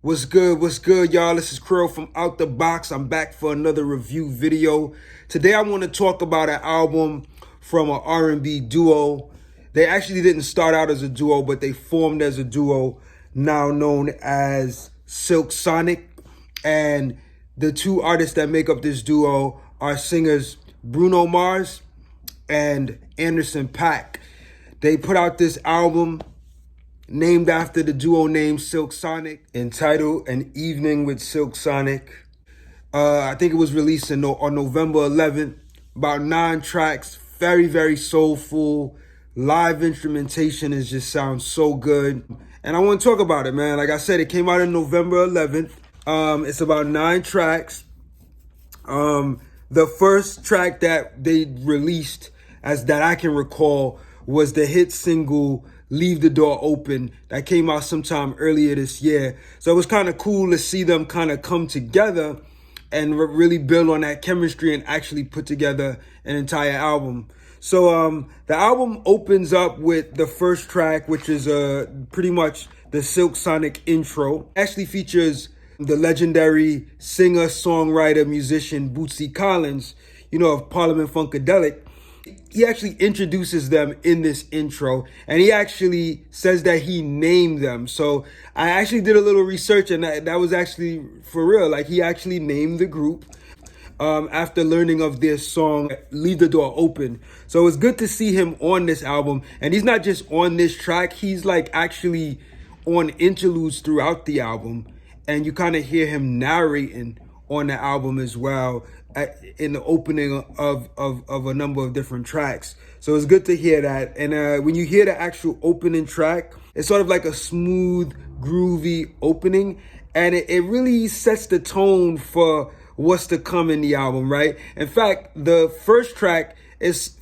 What's good? What's good, y'all? This is Krill from Out the Box. I'm back for another review video. Today I want to talk about an album from an R&B duo. They actually didn't start out as a duo, but they formed as a duo, now known as Silk Sonic. And the two artists that make up this duo are singers Bruno Mars and Anderson.Paak. They put out this album named after the duo name Silk Sonic, entitled An Evening with Silk Sonic. I think it was released on November 11th. About 9 tracks, very, very soulful. Live instrumentation just sounds so good. And I want to talk about it, man. Like I said, it came out on November 11th. It's about 9 tracks. The first track that they released, as that I can recall, was the hit single Leave the Door Open that came out sometime earlier this year. So it was kind of cool to see them kind of come together and really build on that chemistry and actually put together an entire album. So the album opens up with the first track, which is pretty much the Silk Sonic intro. It actually features the legendary singer, songwriter, musician Bootsy Collins, of Parliament Funkadelic. He actually introduces them in this intro, and he actually says that he named them. So I actually did a little research, and that was actually for real. Like, he actually named the group after learning of this song, Leave the Door Open. So it's good to see him on this album. And he's not just on this track, he's like actually on interludes throughout the album. And you kind of hear him narrating on the album as well, in the opening of a number of different tracks. So it's good to hear that. And when you hear the actual opening track, it's sort of like a smooth, groovy opening. And it really sets the tone for what's to come in the album, right? In fact, the first track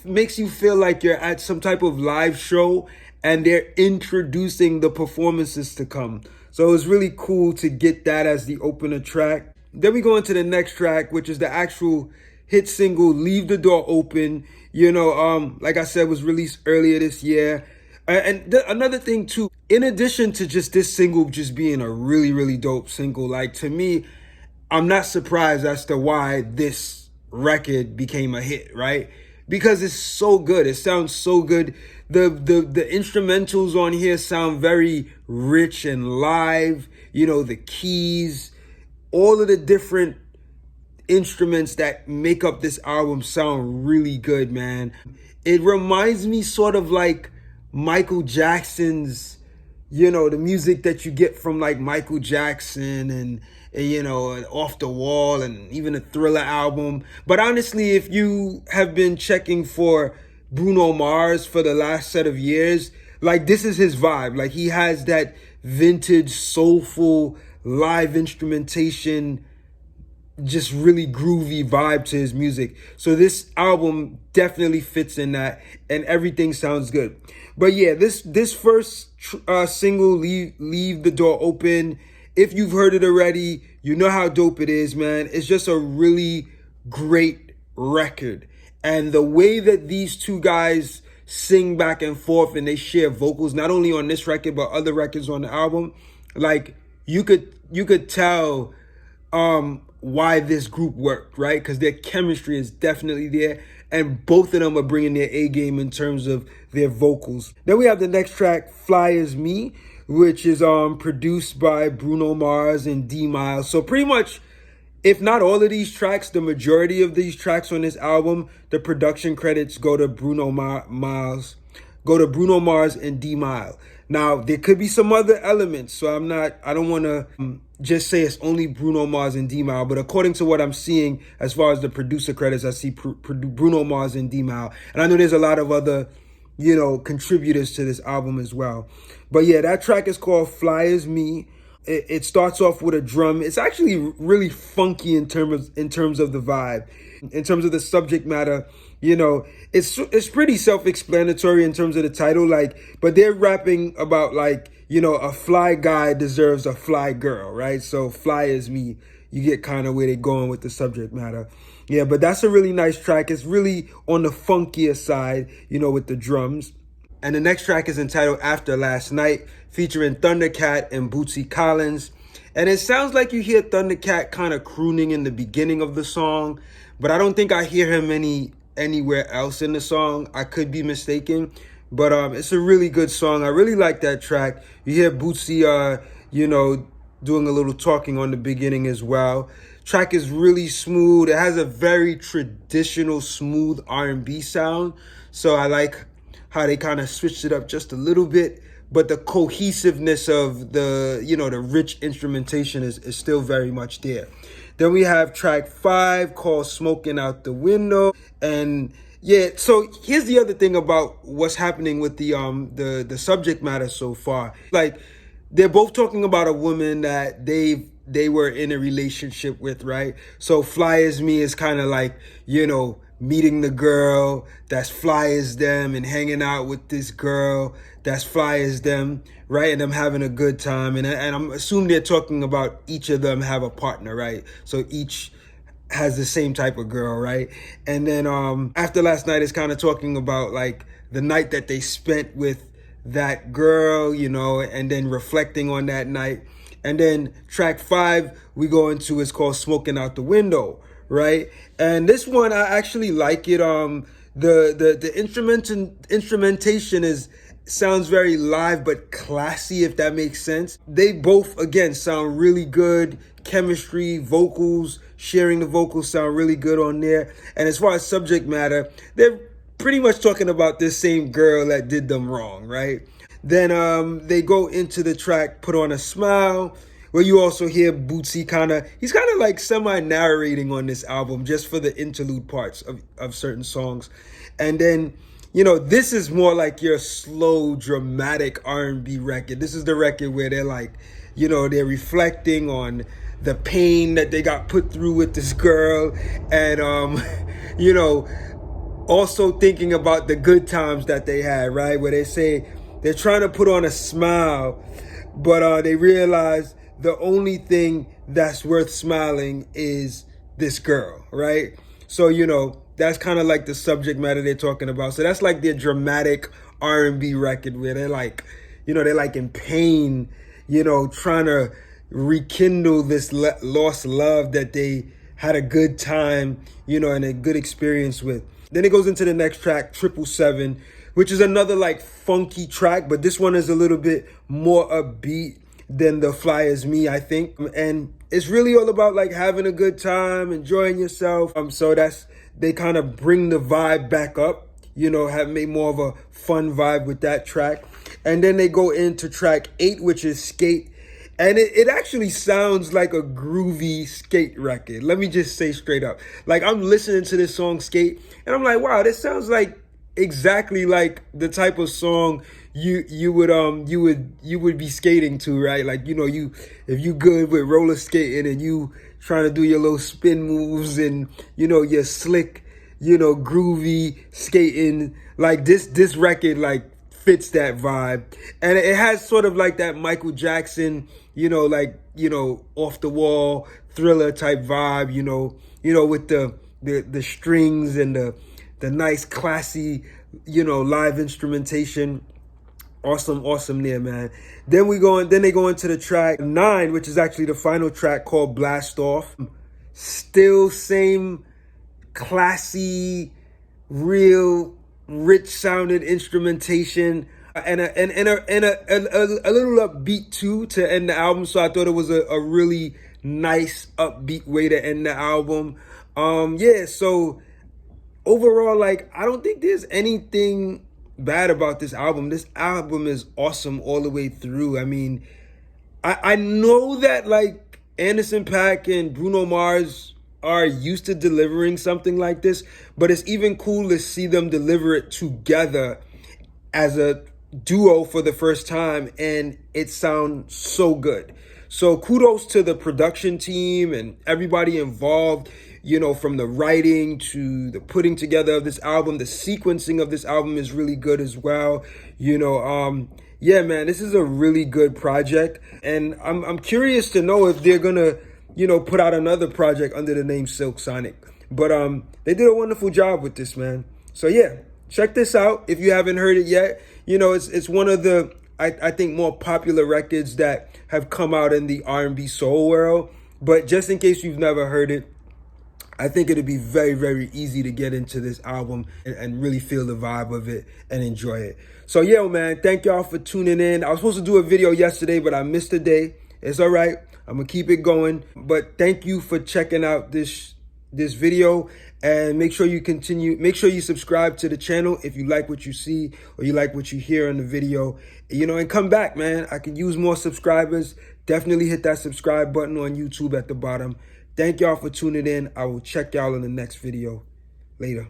makes you feel like you're at some type of live show and they're introducing the performances to come. So it's really cool to get that as the opener track. Then we go into the next track, which is the actual hit single, Leave the Door Open. Like I said, was released earlier this year. Another thing too, in addition to just this single just being a really, really dope single, like, to me, I'm not surprised as to why this record became a hit, right? Because it's so good. It sounds so good. The instrumentals on here sound very rich and live. The keys, all of the different instruments that make up this album sound really good, man. It reminds me sort of like Michael Jackson's, the music that you get from like Michael Jackson and Off the Wall and even a Thriller album. But honestly, if you have been checking for Bruno Mars for the last set of years, like, this is his vibe. Like, he has that vintage, soulful, live instrumentation, just really groovy vibe to his music. So this album definitely fits in that, and everything sounds good. But yeah, this first single, Leave the Door Open, if you've heard it already, you know how dope it is, man. It's just a really great record. And the way that these two guys sing back and forth and they share vocals, not only on this record, but other records on the album, like, you could tell why this group worked, right? Because their chemistry is definitely there, and both of them are bringing their A game in terms of their vocals. Then we have the next track, Fly As Me, which is produced by Bruno Mars and D Miles. So pretty much, if not all of these tracks, the majority of these tracks on this album, the production credits go to Bruno Mars and D Miles. Now, there could be some other elements, so I don't want to just say it's only Bruno Mars and D Miles, but according to what I'm seeing, as far as the producer credits, I see Bruno Mars and D Miles. And I know there's a lot of other, contributors to this album as well. But yeah, that track is called Fly As Me. It starts off with a drum. It's actually really funky in terms of the vibe. In terms of the subject matter, it's pretty self-explanatory in terms of the title, but they're rapping about, a fly guy deserves a fly girl, right? So Fly As Me, you get kind of where they're going with the subject matter. Yeah, but that's a really nice track. It's really on the funkier side, with the drums. And the next track is entitled After Last Night, featuring Thundercat and Bootsy Collins. And it sounds like you hear Thundercat kind of crooning in the beginning of the song, but I don't think I hear him anywhere else in the song. I could be mistaken, but it's a really good song. I really like that track. You hear Bootsy, doing a little talking on the beginning as well. Track is really smooth. It has a very traditional, smooth R&B sound. So I like how they kind of switched it up just a little bit, but the cohesiveness of the rich instrumentation is still very much there. Then we have track 5 called Smoking Out the Window. And yeah, so here's the other thing about what's happening with the subject matter so far. Like, they're both talking about a woman that they were in a relationship with, right? So Fly As Me is kind of like, meeting the girl that's fly as them and hanging out with this girl that's fly as them, right? And them having a good time. And I'm assuming they're talking about each of them have a partner, right? So each has the same type of girl, right? And then After Last Night is kind of talking about like the night that they spent with that girl, and then reflecting on that night. And then track 5 we go into is called Smoking Out the Window, right? And this one I actually like it. The instrumentation sounds very live but classy, if that makes sense. They both again sound really good. Chemistry, vocals, sharing the vocals sound really good on there. And as far as subject matter, they're pretty much talking about this same girl that did them wrong, right? Then they go into the track Put On a Smile, where you also hear Bootsy he's kind of like semi-narrating on this album just for the interlude parts of certain songs. And then, this is more like your slow, dramatic R&B record. This is the record where they're like, they're reflecting on the pain that they got put through with this girl. And, also thinking about the good times that they had, right? Where they say they're trying to put on a smile, but they realize the only thing that's worth smiling is this girl, right? So, that's kind of like the subject matter they're talking about. So that's like their dramatic R&B record where they're like, they're like in pain, trying to rekindle this lost love that they had a good time, and a good experience with. Then it goes into the next track, 777, which is another like funky track, but this one is a little bit more upbeat than the Fly As Me, I think. And it's really all about like having a good time, enjoying yourself. So they kind of bring the vibe back up, have made more of a fun vibe with that track. And then they go into track 8, which is Skate. And it actually sounds like a groovy skate record. Let me just say straight up. Like, I'm listening to this song Skate, and I'm like, wow, this sounds like exactly like the type of song you would be skating to, right? Like, if you good with roller skating and you trying to do your little spin moves and your slick, groovy skating, like this record like fits that vibe. And it has sort of like that Michael Jackson, off the wall Thriller type vibe, with the strings and the nice classy, live instrumentation. Awesome there, man. Then they go into the track 9, which is actually the final track, called Blast Off. Still same classy, real, rich sounded instrumentation, and a little upbeat too to end the album. So I thought it was a really nice upbeat way to end the album. So overall, like, I don't think there's anything bad about this album. This album is awesome all the way through. I mean, I know that like Anderson.Paak and Bruno Mars are used to delivering something like this, but it's even cool to see them deliver it together as a duo for the first time, and it sounds so good. So kudos to the production team and everybody involved, from the writing to the putting together of this album. The sequencing of this album is really good as well. Yeah, man, this is a really good project, and I'm curious to know if they're gonna put out another project under the name Silk Sonic. But they did a wonderful job with this, man. So yeah, check this out if you haven't heard it yet. It's one of the I think more popular records that have come out in the R&B soul world. But just in case you've never heard it, I think it'd be very, very easy to get into this album and really feel the vibe of it and enjoy it. So yeah, man, thank y'all for tuning in. I was supposed to do a video yesterday, but I missed a day. It's all right. I'm gonna keep it going. But thank you for checking out this video, and make sure you subscribe to the channel if you like what you see or you like what you hear in the video, and come back, man. I can use more subscribers. Definitely hit that subscribe button on YouTube at the bottom. Thank y'all for tuning in. I will check y'all in the next video. Later.